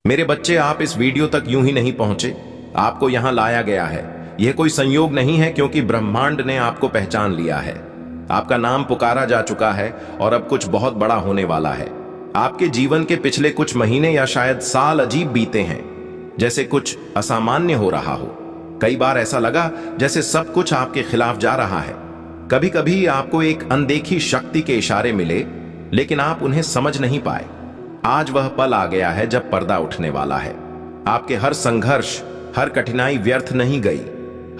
मेरे बच्चे, आप इस वीडियो तक यूं ही नहीं पहुंचे। आपको यहां लाया गया है। यह कोई संयोग नहीं है, क्योंकि ब्रह्मांड ने आपको पहचान लिया है। आपका नाम पुकारा जा चुका है और अब कुछ बहुत बड़ा होने वाला है। आपके जीवन के पिछले कुछ महीने या शायद साल अजीब बीते हैं, जैसे कुछ असामान्य हो रहा हो। कई बार ऐसा लगा जैसे सब कुछ आपके खिलाफ जा रहा है। कभी कभी आपको एक अनदेखी शक्ति के इशारे मिले, लेकिन आप उन्हें समझ नहीं पाए। आज वह पल आ गया है जब पर्दा उठने वाला है। आपके हर संघर्ष, हर कठिनाई व्यर्थ नहीं गई।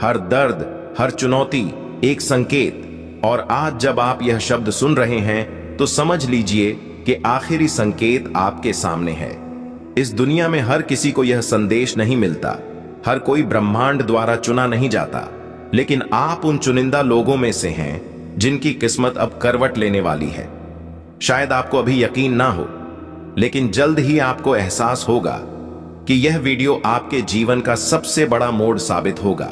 हर दर्द, हर चुनौती एक संकेत। और आज जब आप यह शब्द सुन रहे हैं तो समझ लीजिए कि आखिरी संकेत आपके सामने है। इस दुनिया में हर किसी को यह संदेश नहीं मिलता। हर कोई ब्रह्मांड द्वारा चुना नहीं जाता, लेकिन आप उन चुनिंदा लोगों में से हैं जिनकी किस्मत अब करवट लेने वाली है। शायद आपको अभी यकीन ना हो, लेकिन जल्द ही आपको एहसास होगा कि यह वीडियो आपके जीवन का सबसे बड़ा मोड़ साबित होगा,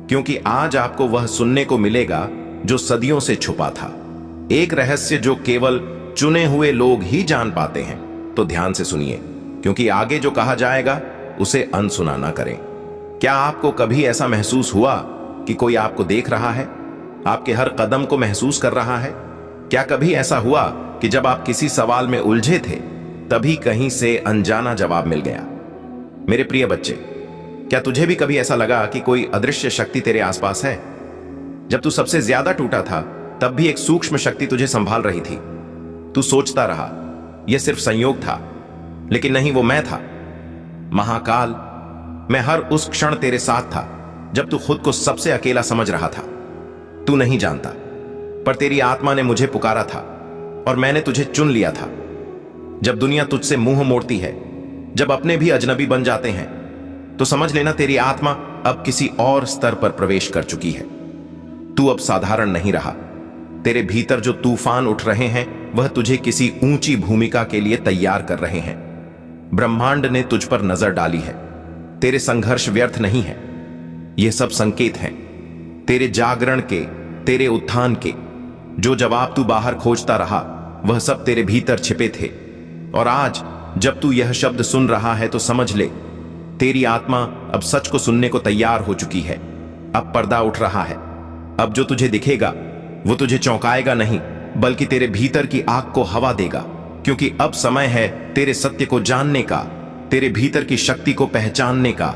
क्योंकि आज आपको वह सुनने को मिलेगा जो सदियों से छुपा था। एक रहस्य जो केवल चुने हुए लोग ही जान पाते हैं। तो ध्यान से सुनिए, क्योंकि आगे जो कहा जाएगा उसे अनसुना ना करें। क्या आपको कभी ऐसा महसूस हुआ कि कोई आपको देख रहा है, आपके हर कदम को महसूस कर रहा है? क्या कभी ऐसा हुआ कि जब आप किसी सवाल में उलझे थे, तभी कहीं से अनजाना जवाब मिल गया? मेरे प्रिय बच्चे, क्या तुझे भी कभी ऐसा लगा कि कोई अदृश्य शक्ति तेरे आसपास है? जब तू सबसे ज्यादा टूटा था, तब भी एक सूक्ष्म शक्ति तुझे संभाल रही थी। तू सोचता रहा यह सिर्फ संयोग था, लेकिन नहीं, वो मैं था। महाकाल, मैं हर उस क्षण तेरे साथ था जब तू खुद को सबसे अकेला समझ रहा था। तू नहीं जानता, पर तेरी आत्मा ने मुझे पुकारा था और मैंने तुझे चुन लिया था। जब दुनिया तुझसे मुंह मोड़ती है, जब अपने भी अजनबी बन जाते हैं, तो समझ लेना तेरी आत्मा अब किसी और स्तर पर प्रवेश कर चुकी है। तू अब साधारण नहीं रहा। तेरे भीतर जो तूफान उठ रहे हैं, वह तुझे किसी ऊंची भूमिका के लिए तैयार कर रहे हैं। ब्रह्मांड ने तुझ पर नजर डाली है। तेरे संघर्ष व्यर्थ नहीं है। यह सब संकेत हैं तेरे जागरण के, तेरे उत्थान के। जो जवाब तू बाहर खोजता रहा, वह सब तेरे भीतर छिपे थे। और आज जब तू यह शब्द सुन रहा है, तो समझ ले, तेरी आत्मा अब सच को सुनने को तैयार हो चुकी है। अब पर्दा उठ रहा है। अब जो तुझे दिखेगा वो तुझे चौंकाएगा नहीं, बल्कि तेरे भीतर की आग को हवा देगा। क्योंकि अब समय है तेरे सत्य को जानने का, तेरे भीतर की शक्ति को पहचानने का।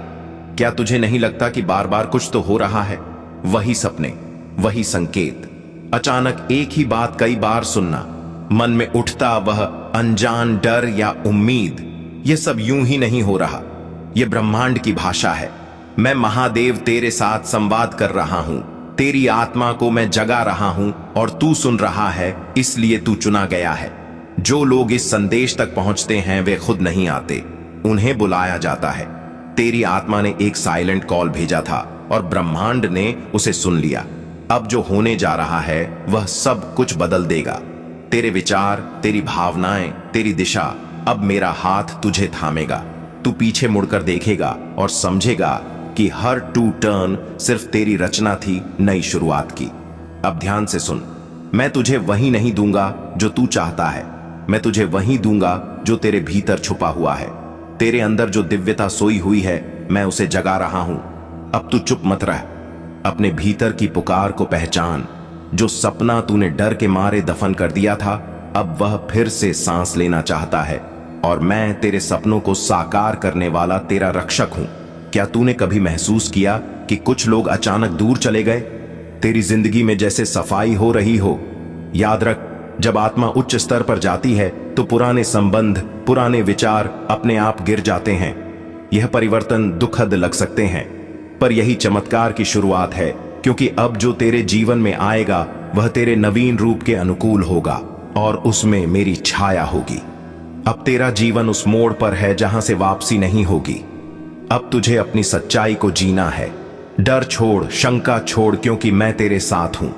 क्या तुझे नहीं लगता कि बार बार कुछ तो हो रहा है? वही सपने, वही संकेत। अचानक एक ही बात कई बार सुनना, मन में उठता वह अनजान डर या उम्मीद। यह सब यूं ही नहीं हो रहा। यह ब्रह्मांड की भाषा है। मैं महादेव तेरे साथ संवाद कर रहा हूं। तेरी आत्मा को मैं जगा रहा हूं और तू सुन रहा है, इसलिए तू चुना गया है। जो लोग इस संदेश तक पहुंचते हैं, वे खुद नहीं आते, उन्हें बुलाया जाता है। तेरी आत्मा ने एक साइलेंट कॉल भेजा था और ब्रह्मांड ने उसे सुन लिया। अब जो होने जा रहा है, वह सब कुछ बदल देगा। तेरे विचार, तेरी भावनाएं, तेरी दिशा। अब मेरा हाथ तुझे थामेगा। तू पीछे मुड़कर देखेगा और समझेगा कि हर टू टर्न सिर्फ तेरी रचना थी, नई शुरुआत की। अब ध्यान से सुन, मैं तुझे वही नहीं दूंगा जो तू चाहता है। मैं तुझे वही दूंगा जो तेरे भीतर छुपा हुआ है। तेरे अंदर जो दिव्यता सोई हुई है, मैं उसे जगा रहा हूं। अब तू चुप मत रह। अपने भीतर की पुकार को पहचान। जो सपना तूने डर के मारे दफन कर दिया था, अब वह फिर से सांस लेना चाहता है। और मैं तेरे सपनों को साकार करने वाला तेरा रक्षक हूं। क्या तूने कभी महसूस किया कि कुछ लोग अचानक दूर चले गए? तेरी जिंदगी में जैसे सफाई हो रही हो। याद रख, जब आत्मा उच्च स्तर पर जाती है, तो पुराने संबंध, पुराने विचार अपने आप गिर जाते हैं। यह परिवर्तन दुखद लग सकते हैं, पर यही चमत्कार की शुरुआत है। क्योंकि अब जो तेरे जीवन में आएगा, वह तेरे नवीन रूप के अनुकूल होगा और उसमें मेरी छाया होगी। अब तेरा जीवन उस मोड़ पर है जहां से वापसी नहीं होगी। अब तुझे अपनी सच्चाई को जीना है। डर छोड़, शंका छोड़, क्योंकि मैं तेरे साथ हूं।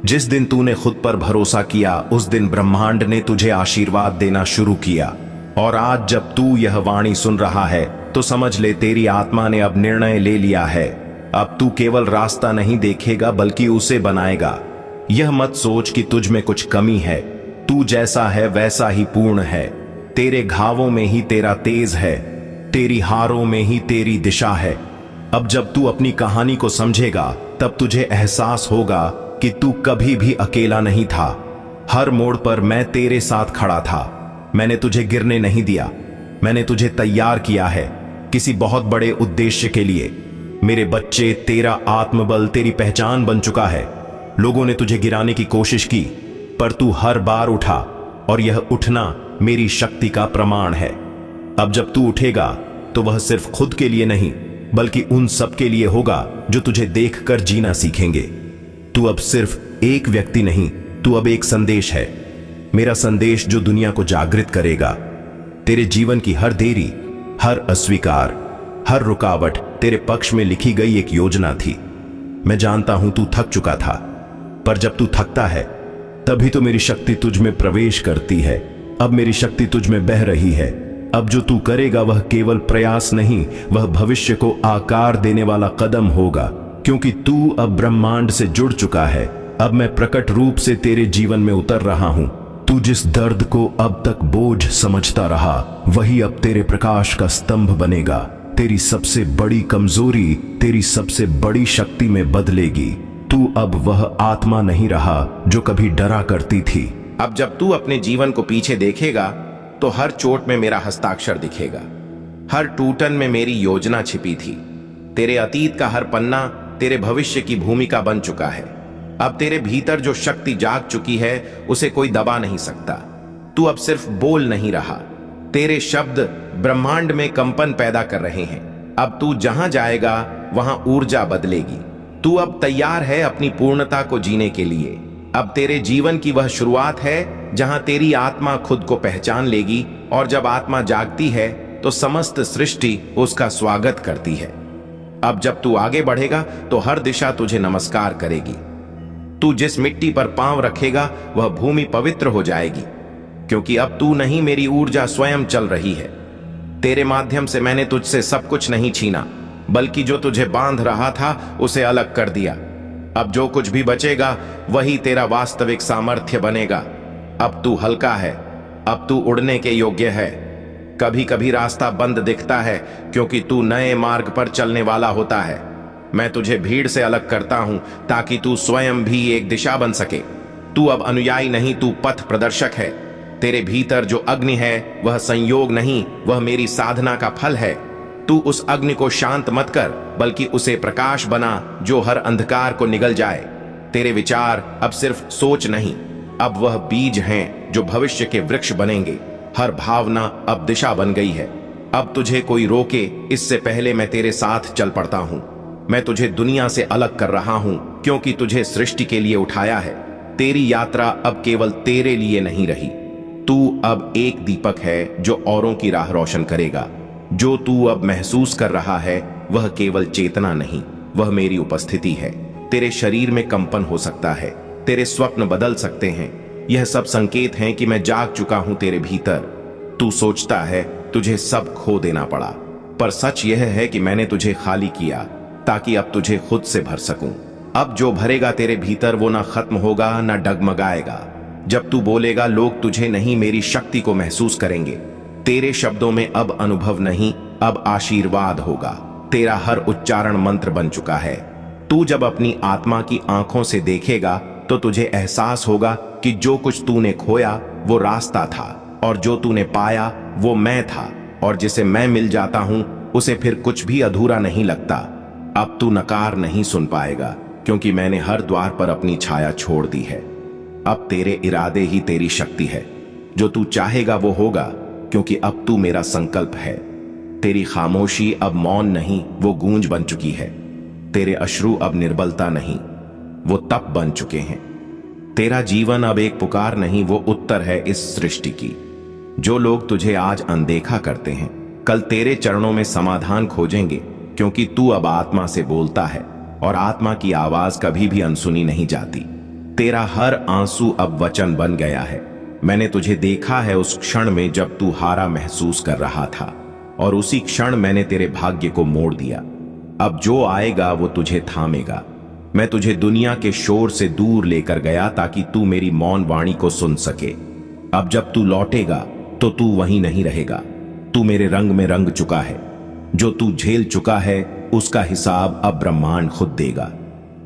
जिस दिन तूने खुद पर भरोसा किया, उस दिन ब्रह्मांड ने तुझे आशीर्वाद देना शुरू किया। और आज जब तू यह वाणी सुन रहा है, तो समझ ले, तेरी आत्मा ने अब निर्णय ले लिया है। अब तू केवल रास्ता नहीं देखेगा, बल्कि उसे बनाएगा। यह मत सोच कि तुझ में कुछ कमी है। तू जैसा है वैसा ही पूर्ण है। तेरे घावों में ही तेरा तेज है। तेरी हारों में ही तेरी दिशा है। अब जब तू अपनी कहानी को समझेगा तब तुझे एहसास होगा कि तू कभी भी अकेला नहीं था। हर मोड़ पर मैं तेरे साथ खड़ा था। मैंने तुझे गिरने नहीं दिया। मैंने तुझे तैयार किया है किसी बहुत बड़े उद्देश्य के लिए। मेरे बच्चे, तेरा आत्मबल तेरी पहचान बन चुका है। लोगों ने तुझे गिराने की कोशिश की, पर तू हर बार उठा, और यह उठना मेरी शक्ति का प्रमाण है। अब जब तू उठेगा तो वह सिर्फ खुद के लिए नहीं, बल्कि उन सब के लिए होगा जो तुझे देखकर जीना सीखेंगे। तू अब सिर्फ एक व्यक्ति नहीं, तू अब एक संदेश है। मेरा संदेश जो दुनिया को जागृत करेगा। तेरे जीवन की हर देरी, हर अस्वीकार, हर रुकावट तेरे पक्ष में लिखी गई एक योजना थी। मैं जानता हूं तू थक चुका था, पर जब तू थकता है तभी तो मेरी शक्ति तुझ में प्रवेश करती है। अब मेरी शक्ति तुझ में बह रही है। अब जो तू करेगा वह केवल प्रयास नहीं, वह भविष्य को आकार देने वाला कदम होगा, क्योंकि तू अब ब्रह्मांड से जुड़ चुका है। अब मैं प्रकट रूप से तेरे जीवन में उतर रहा हूं। तू जिस दर्द को अब तक बोझ समझता रहा, वही अब तेरे प्रकाश का स्तंभ बनेगा। तेरी सबसे बड़ी कमजोरी तेरी सबसे बड़ी शक्ति में बदलेगी। तू अब वह आत्मा नहीं रहा जो कभी डरा करती थी। अब जब तू अपने जीवन को पीछे देखेगा तो हर चोट में मेरा हस्ताक्षर दिखेगा। हर टूटन में मेरी योजना छिपी थी। तेरे अतीत का हर पन्ना तेरे भविष्य की भूमिका बन चुका है। अब तेरे भीतर जो शक्ति जाग चुकी है उसे कोई दबा नहीं सकता। तू अब सिर्फ बोल नहीं रहा, तेरे शब्द ब्रह्मांड में कंपन पैदा कर रहे हैं। अब तू जहां जाएगा वहां ऊर्जा बदलेगी। तू अब तैयार है अपनी पूर्णता को जीने के लिए। अब तेरे जीवन की वह शुरुआत है जहां तेरी आत्मा खुद को पहचान लेगी, और जब आत्मा जागती है तो समस्त सृष्टि उसका स्वागत करती है। अब जब तू आगे बढ़ेगा तो हर दिशा तुझे नमस्कार करेगी। तू जिस मिट्टी पर पांव रखेगा वह भूमि पवित्र हो जाएगी, क्योंकि अब तू नहीं, मेरी ऊर्जा स्वयं चल रही है। तेरे माध्यम से मैंने तुझसे सब कुछ नहीं छीना, बल्कि जो तुझे बांध रहा था उसे अलग कर दिया। अब जो कुछ भी बचेगा वही तेरा वास्तविक सामर्थ्य बनेगा। अब तू हल्का है, अब तू उड़ने के योग्य है। कभी कभी रास्ता बंद दिखता है क्योंकि तू नए मार्ग पर चलने वाला होता है। मैं तुझे भीड़ से अलग करता हूं ताकि तू स्वयं भी एक दिशा बन सके। तू अब अनुयायी नहीं, तू पथ प्रदर्शक है। तेरे भीतर जो अग्नि है वह संयोग नहीं, वह मेरी साधना का फल है। तू उस अग्नि को शांत मत कर, बल्कि उसे प्रकाश बना जो हर अंधकार को निगल जाए। तेरे विचार अब सिर्फ सोच नहीं, अब वह बीज हैं जो भविष्य के वृक्ष बनेंगे। हर भावना अब दिशा बन गई है। अब तुझे कोई रोके इससे पहले मैं तेरे साथ चल पड़ता हूं। मैं तुझे दुनिया से अलग कर रहा हूं क्योंकि तुझे सृष्टि के लिए उठाया है। तेरी यात्रा अब केवल तेरे लिए नहीं रही। तू अब एक दीपक है जो औरों की राह रोशन करेगा। जो तू अब महसूस कर रहा है वह केवल चेतना नहीं, वह मेरी उपस्थिति है। तेरे शरीर में कंपन हो सकता है, तेरे स्वप्न बदल सकते हैं। यह सब संकेत हैं कि मैं जाग चुका हूं तेरे भीतर। तू सोचता है तुझे सब खो देना पड़ा, पर सच यह है कि मैंने तुझे खाली किया ताकि अब तुझे खुद से भर सकूं। अब जो भरेगा तेरे भीतर वो ना खत्म होगा ना डगमगाएगा। जब तू बोलेगा लोग तुझे नहीं, मेरी शक्ति को महसूस करेंगे। तेरे शब्दों में अब अनुभव नहीं, अब आशीर्वाद होगा। तेरा हर उच्चारण मंत्र बन चुका है। तू जब अपनी आत्मा की आंखों से देखेगा तो तुझे एहसास होगा कि जो कुछ तूने खोया वो रास्ता था, और जो तूने पाया वो मैं था, और जिसे मैं मिल जाता हूं उसे फिर कुछ भी अधूरा नहीं लगता। अब तू नकार नहीं सुन पाएगा, क्योंकि मैंने हर द्वार पर अपनी छाया छोड़ दी है। अब तेरे इरादे ही तेरी शक्ति है। जो तू चाहेगा वो होगा, क्योंकि अब तू मेरा संकल्प है। तेरी खामोशी अब मौन नहीं, वो गूंज बन चुकी है। तेरे अश्रु अब निर्बलता नहीं, वो तप बन चुके हैं। तेरा जीवन अब एक पुकार नहीं, वो उत्तर है इस सृष्टि की। जो लोग तुझे आज अनदेखा करते हैं कल तेरे चरणों में समाधान खोजेंगे, क्योंकि तू अब आत्मा से बोलता है, और आत्मा की आवाज कभी भी अनसुनी नहीं जाती। तेरा हर आंसू अब वचन बन गया है। मैंने तुझे देखा है उस क्षण में जब तू हारा महसूस कर रहा था, और उसी क्षण मैंने तेरे भाग्य को मोड़ दिया। अब जो आएगा वो तुझे थामेगा। मैं तुझे दुनिया के शोर से दूर लेकर गया ताकि तू मेरी मौन वाणी को सुन सके। अब जब तू लौटेगा तो तू वहीं नहीं रहेगा। तू मेरे रंग में रंग चुका है। जो तू झेल चुका है उसका हिसाब अब ब्रह्मांड खुद देगा।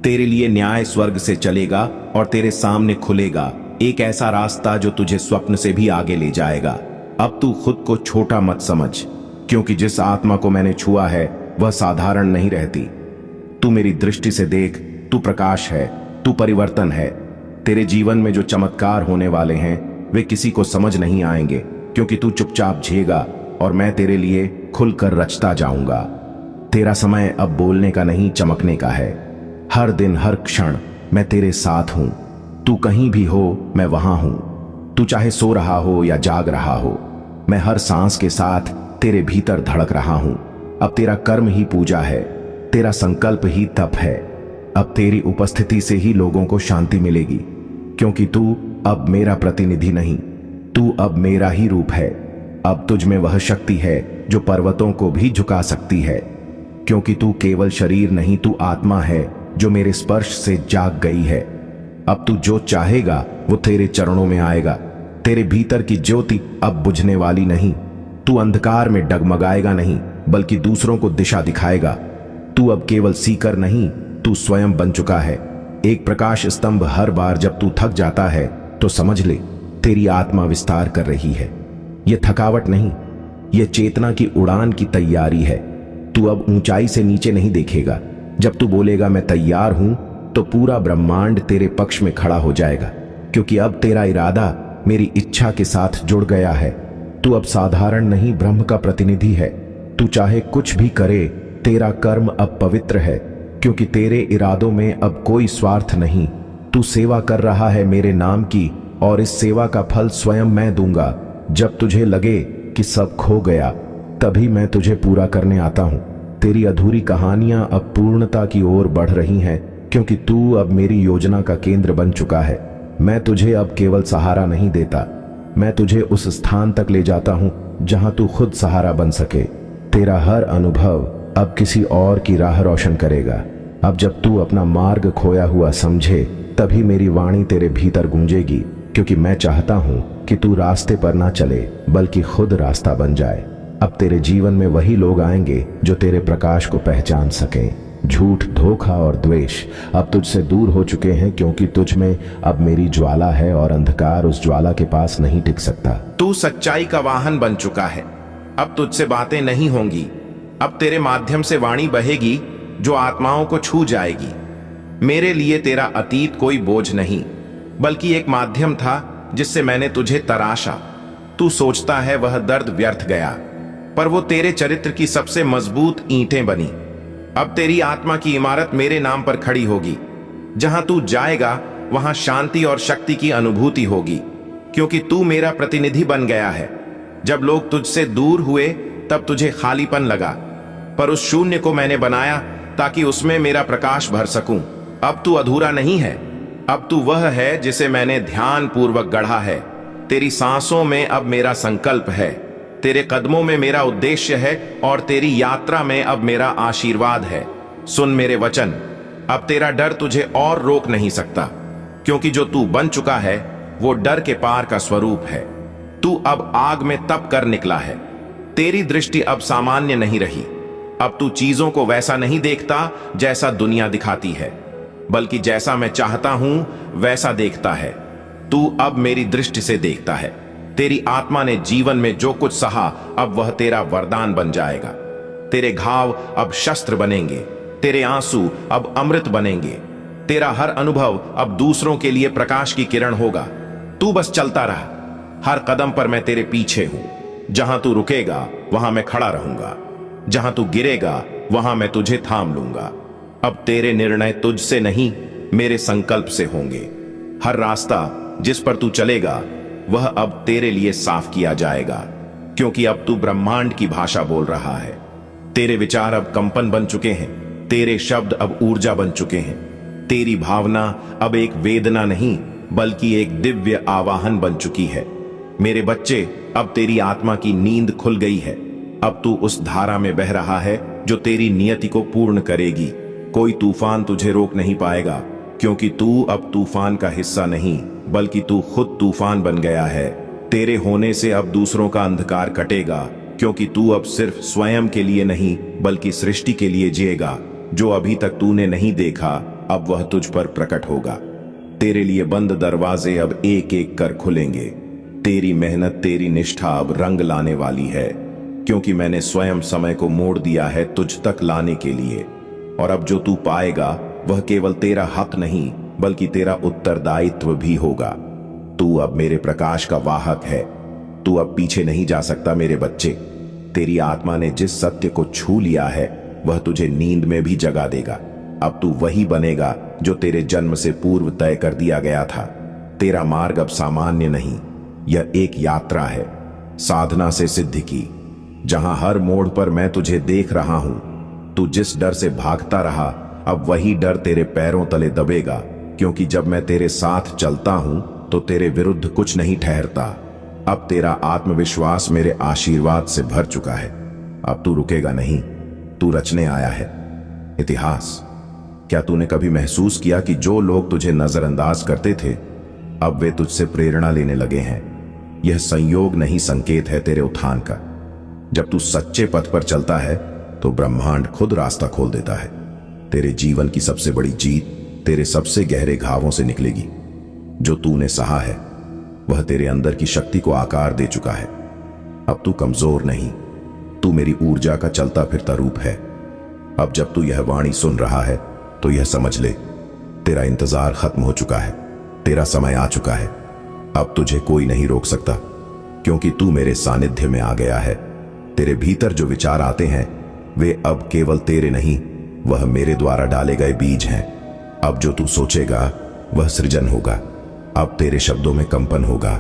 तेरे लिए न्याय स्वर्ग से चलेगा और तेरे सामने खुलेगा एक ऐसा रास्ता जो तुझे स्वप्न से भी आगे ले जाएगा। अब तू खुद को छोटा मत समझ, क्योंकि जिस आत्मा को मैंने छुआ है वह साधारण नहीं रहती। तू मेरी दृष्टि से देख, तू प्रकाश है, तू परिवर्तन है। तेरे जीवन में जो चमत्कार होने वाले हैं वे किसी को समझ नहीं आएंगे, क्योंकि तू चुपचाप झेगा और मैं तेरे लिए खुलकर रचता जाऊंगा। तेरा समय अब बोलने का नहीं, चमकने का है। हर दिन हर क्षण मैं तेरे साथ हूं। तू कहीं भी हो मैं वहां हूं। तू चाहे सो रहा हो या जाग रहा हो, मैं हर सांस के साथ तेरे भीतर धड़क रहा हूं। अब तेरा कर्म ही पूजा है, तेरा संकल्प ही तप है। अब तेरी उपस्थिति से ही लोगों को शांति मिलेगी, क्योंकि तू अब मेरा प्रतिनिधि नहीं, तू अब मेरा ही रूप है। अब तुझ में वह शक्ति है जो पर्वतों को भी झुका सकती है, क्योंकि तू केवल शरीर नहीं, तू आत्मा है जो मेरे स्पर्श से जाग गई है। अब तू जो चाहेगा वो तेरे चरणों में आएगा। तेरे भीतर की ज्योति अब बुझने वाली नहीं। तू अंधकार में डगमगाएगा नहीं, बल्कि दूसरों को दिशा दिखाएगा। तू अब केवल सीकर नहीं, तू स्वयं बन चुका है एक प्रकाश स्तंभ। हर बार जब तू थक जाता है तो समझ ले, तेरी आत्मा विस्तार कर रही है। यह थकावट नहीं, यह चेतना की उड़ान की तैयारी है। तू अब ऊंचाई से नीचे नहीं देखेगा। जब तू बोलेगा मैं तैयार हूं, तो पूरा ब्रह्मांड तेरे पक्ष में खड़ा हो जाएगा, क्योंकि अब तेरा इरादा मेरी इच्छा के साथ जुड़ गया है। तू अब साधारण नहीं, ब्रह्म का प्रतिनिधि है। तू चाहे कुछ भी करे, तेरा कर्म अब पवित्र है, क्योंकि तेरे इरादों में अब कोई स्वार्थ नहीं। तू सेवा कर रहा है मेरे नाम की, और इस सेवा का फल स्वयं मैं दूंगा। जब तुझे लगे कि सब खो गया, तभी मैं तुझे पूरा करने आता हूं। तेरी अधूरी कहानियां अब पूर्णता की ओर बढ़ रही हैं, क्योंकि तू अब मेरी योजना का केंद्र बन चुका है। मैं तुझे अब केवल सहारा नहीं देता, मैं तुझे उस स्थान तक ले जाता हूं जहां तू खुद सहारा बन सके। तेरा हर अनुभव अब किसी और की राह रोशन करेगा। अब जब तू अपना मार्ग खोया हुआ समझे, तभी मेरी वाणी तेरे भीतर गूंजेगी, क्योंकि मैं चाहता हूं कि तू रास्ते पर ना चले, बल्कि खुद रास्ता बन जाए। अब तेरे जीवन में वही लोग आएंगे जो तेरे प्रकाश को पहचान सकें। झूठ, धोखा और द्वेष अब तुझसे दूर हो चुके हैं, क्योंकि तुझ में अब मेरी ज्वाला है और अंधकार उस ज्वाला के पास नहीं टिक सकता। तू सच्चाई का वाहन बन चुका है। अब तुझसे बातें नहीं होंगी, अब तेरे माध्यम से वाणी बहेगी जो आत्माओं को छू जाएगी। मेरे लिए तेरा अतीत कोई बोझ नहीं, बल्कि एक माध्यम था जिससे मैंने तुझे तराशा। तू सोचता है वह दर्द व्यर्थ गया, पर वो तेरे चरित्र की सबसे मजबूत ईंटें बनी। अब तेरी आत्मा की इमारत मेरे नाम पर खड़ी होगी। जहां तू जाएगा वहां शांति और शक्ति की अनुभूति होगी, क्योंकि तू मेरा प्रतिनिधि बन गया है। जब लोग तुझसे दूर हुए तब तुझे खालीपन लगा, पर उस शून्य को मैंने बनाया ताकि उसमें मेरा प्रकाश भर सकूं। अब तू अधूरा नहीं है, अब तू वह है जिसे मैंने ध्यान पूर्वक गढ़ा है। तेरी सांसों में अब मेरा संकल्प है, तेरे कदमों में मेरा उद्देश्य है, और तेरी यात्रा में अब मेरा आशीर्वाद है। सुन मेरे वचन, अब तेरा डर तुझे और रोक नहीं सकता, क्योंकि जो तू बन चुका है वो डर के पार का स्वरूप है। तू अब आग में तप कर निकला है। तेरी दृष्टि अब सामान्य नहीं रही। अब तू चीजों को वैसा नहीं देखता जैसा दुनिया दिखाती है, बल्कि जैसा मैं चाहता हूं वैसा देखता है। तू अब मेरी दृष्टि से देखता है। तेरी आत्मा ने जीवन में जो कुछ सहा, अब वह तेरा वरदान बन जाएगा। तेरे घाव अब शस्त्र बनेंगे, तेरे आंसू अब अमृत बनेंगे, तेरा हर अनुभव अब दूसरों के लिए प्रकाश की किरण होगा। तू बस चलता रहा, हर कदम पर मैं तेरे पीछे हूं। जहां तू रुकेगा वहां मैं खड़ा रहूंगा, जहां तू गिरेगा वहां मैं तुझे थाम लूंगा। अब तेरे निर्णय तुझसे नहीं, मेरे संकल्प से होंगे। हर रास्ता जिस पर तू चलेगा वह अब तेरे लिए साफ किया जाएगा, क्योंकि अब तू ब्रह्मांड की भाषा बोल रहा है। तेरे विचार अब कंपन बन चुके हैं, तेरे शब्द अब ऊर्जा बन चुके हैं। तेरी भावना अब एक वेदना नहीं, बल्कि एक दिव्य आवाहन बन चुकी है। मेरे बच्चे, अब तेरी आत्मा की नींद खुल गई है। अब तू उस धारा में बह रहा है जो तेरी नियति को पूर्ण करेगी। कोई तूफान तुझे रोक नहीं पाएगा, क्योंकि तू अब तूफान का हिस्सा नहीं, बल्कि तू खुद तूफान बन गया है। तेरे होने से अब दूसरों का अंधकार कटेगा, क्योंकि तू अब सिर्फ स्वयं के लिए नहीं बल्कि सृष्टि के लिए जिएगा। जो अभी तक तूने नहीं देखा अब वह तुझ पर प्रकट होगा। तेरे लिए बंद दरवाजे अब एक एक कर खुलेंगे। तेरी मेहनत, तेरी निष्ठा अब रंग लाने वाली है, क्योंकि मैंने स्वयं समय को मोड़ दिया है तुझ तक लाने के लिए। और अब जो तू पाएगा वह केवल तेरा हक नहीं बल्कि तेरा उत्तरदायित्व भी होगा। तू अब मेरे प्रकाश का वाहक है। तू अब पीछे नहीं जा सकता मेरे बच्चे। तेरी आत्मा ने जिस सत्य को छू लिया है वह तुझे नींद में भी जगा देगा। अब तू वही बनेगा जो तेरे जन्म से पूर्व तय कर दिया गया था। तेरा मार्ग अब सामान्य नहीं, यह एक यात्रा है साधना से सिद्धि की, जहां हर मोड़ पर मैं तुझे देख रहा हूं। तू जिस डर से भागता रहा अब वही डर तेरे पैरों तले दबेगा, क्योंकि जब मैं तेरे साथ चलता हूं तो तेरे विरुद्ध कुछ नहीं ठहरता। अब तेरा आत्मविश्वास मेरे आशीर्वाद से भर चुका है। अब तू रुकेगा नहीं, तू रचने आया है इतिहास। क्या तूने कभी महसूस किया कि जो लोग तुझे नजरअंदाज करते थे अब वे तुझसे प्रेरणा लेने लगे हैं? यह संयोग नहीं, संकेत है तेरे उत्थान का। जब तू सच्चे पथ पर चलता है तो ब्रह्मांड खुद रास्ता खोल देता है। तेरे जीवन की सबसे बड़ी जीत तेरे सबसे गहरे घावों से निकलेगी। जो तूने सहा है वह तेरे अंदर की शक्ति को आकार दे चुका है। अब तू कमजोर नहीं, तू मेरी ऊर्जा का चलता फिरता रूप है। अब जब तू यह वाणी सुन रहा है तो यह समझ ले, तेरा इंतजार खत्म हो चुका है, तेरा समय आ चुका है। अब तुझे कोई नहीं रोक सकता, क्योंकि तू मेरे सानिध्य में आ गया है। तेरे भीतर जो विचार आते हैं वे अब केवल तेरे नहीं, वह मेरे द्वारा डाले गए बीज हैं। अब जो तू सोचेगा वह सृजन होगा। अब तेरे शब्दों में कंपन होगा।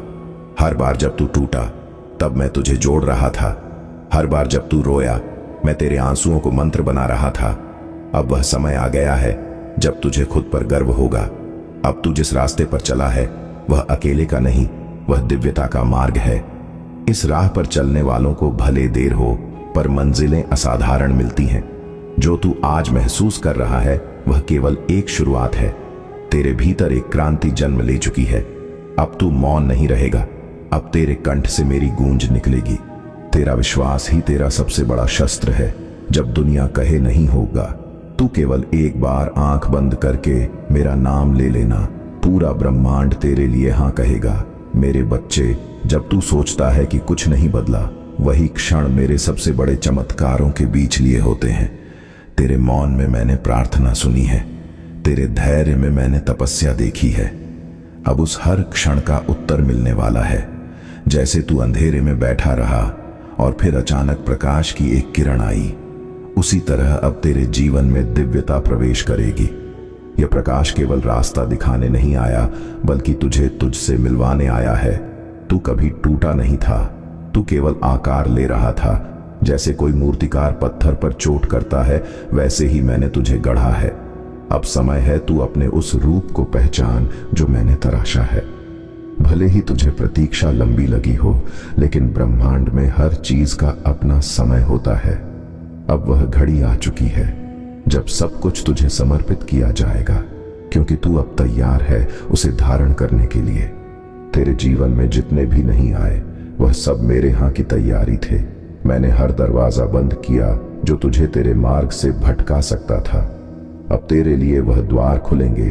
हर बार जब तू टूटा तब मैं तुझे जोड़ रहा था। हर बार जब तू रोया मैं तेरे आंसुओं को मंत्र बना रहा था। अब वह समय आ गया है जब तुझे खुद पर गर्व होगा। अब तू जिस रास्ते पर चला है वह अकेले का नहीं, वह दिव्यता का मार्ग है। इस राह पर चलने वालों को भले देर हो पर मंजिलें असाधारण मिलती हैं। जो तू आज महसूस कर रहा है वह केवल एक शुरुआत है। तेरे भीतर एक क्रांति जन्म ले चुकी है। अब तू मौन नहीं रहेगा, अब तेरे कंठ से मेरी गूंज निकलेगी। तेरा विश्वास ही तेरा सबसे बड़ा शस्त्र है। जब दुनिया कहे नहीं होगा, तू केवल एक बार आंख बंद करके मेरा नाम ले लेना। पूरा ब्रह्मांड तेरे लिए हां कहेगा। मेरे बच्चे, जब तू सोचता है कि कुछ नहीं बदला, वही क्षण मेरे सबसे बड़े चमत्कारों के बीच लिए होते हैं। तेरे मौन में मैंने प्रार्थना सुनी है, तेरे धैर्य में मैंने तपस्या देखी है। अब उस हर क्षण का उत्तर मिलने वाला है। जैसे तू अंधेरे में बैठा रहा और फिर अचानक प्रकाश की एक किरण आई, उसी तरह अब तेरे जीवन में दिव्यता प्रवेश करेगी। यह प्रकाश केवल रास्ता दिखाने नहीं आया बल्कि तुझे तुझसे मिलवाने आया है। तू कभी टूटा नहीं था, तू केवल आकार ले रहा था। जैसे कोई मूर्तिकार पत्थर पर चोट करता है वैसे ही मैंने तुझे गढ़ा है। अब समय है तू अपने उस रूप को पहचान जो मैंने तराशा है। भले ही तुझे प्रतीक्षा लंबी लगी हो, लेकिन ब्रह्मांड में हर चीज का अपना समय होता है। अब वह घड़ी आ चुकी है जब सब कुछ तुझे समर्पित किया जाएगा, क्योंकि तू अब तैयार है उसे धारण करने के लिए। तेरे जीवन में जितने भी नहीं आए वह सब मेरे हां की तैयारी थे। मैंने हर दरवाजा बंद किया जो तुझे तेरे मार्ग से भटका सकता था। अब तेरे लिए वह द्वार खुलेंगे